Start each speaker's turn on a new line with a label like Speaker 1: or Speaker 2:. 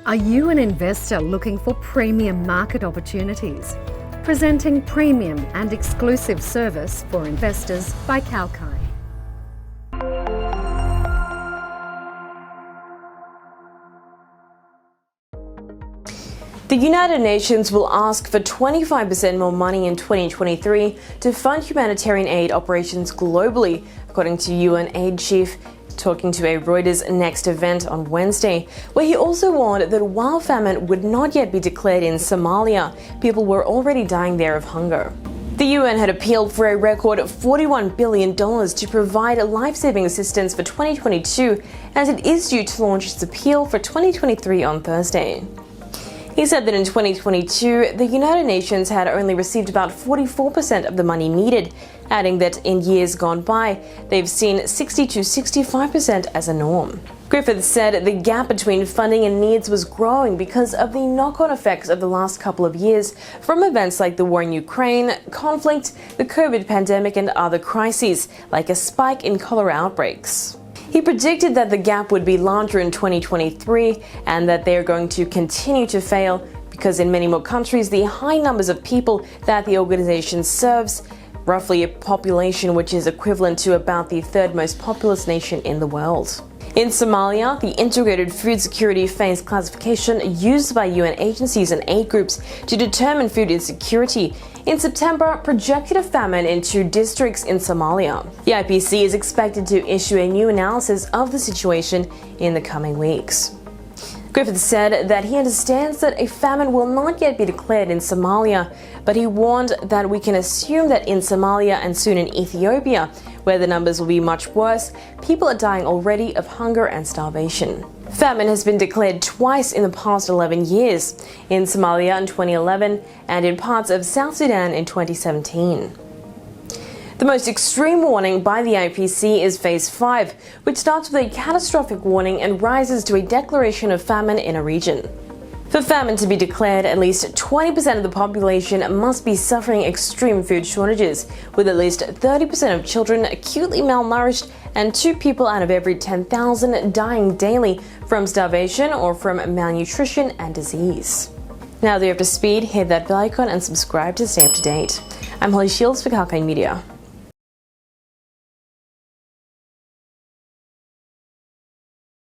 Speaker 1: Are you an investor looking for premium market opportunities? Presenting premium and exclusive service for investors by Kalkine.
Speaker 2: The United Nations will ask for 25% more money in 2023 to fund humanitarian aid operations globally, according to UN aid chief talking to a Reuters NEXT event on Wednesday, where he also warned that while famine would not yet be declared in Somalia, people were already dying there of hunger. The UN had appealed for a record $41 billion to provide life-saving assistance for 2022, as it is due to launch its appeal for 2023 on Thursday. He said that in 2022, the United Nations had only received about 44% of the money needed, adding that in years gone by, they've seen 60 to 65% as a norm. Griffiths said the gap between funding and needs was growing because of the knock-on effects of the last couple of years from events like the war in Ukraine, conflict, the COVID pandemic, and other crises, like a spike in cholera outbreaks. He predicted that the gap would be larger in 2023 and that they are going to continue to fail because in many more countries, the high numbers of people that the organization serves, roughly a population which is equivalent to about the third most populous nation in the world. In Somalia, the Integrated Food Security Phase classification used by UN agencies and aid groups to determine food insecurity in September projected a famine in 2 districts in Somalia. The IPC is expected to issue a new analysis of the situation in the coming weeks. Griffiths said that he understands that a famine will not yet be declared in Somalia, but he warned that we can assume that in Somalia and soon in Ethiopia, where the numbers will be much worse, people are dying already of hunger and starvation. Famine has been declared twice in the past 11 years, in Somalia in 2011 and in parts of South Sudan in 2017. The most extreme warning by the IPC is Phase 5, which starts with a catastrophic warning and rises to a declaration of famine in a region. For famine to be declared, at least 20% of the population must be suffering extreme food shortages, with at least 30% of children acutely malnourished and 2 people out of every 10,000 dying daily from starvation or from malnutrition and disease. Now that you're up to speed, hit that bell icon and subscribe to stay up to date. I'm Holly Shields for Kalkine Media.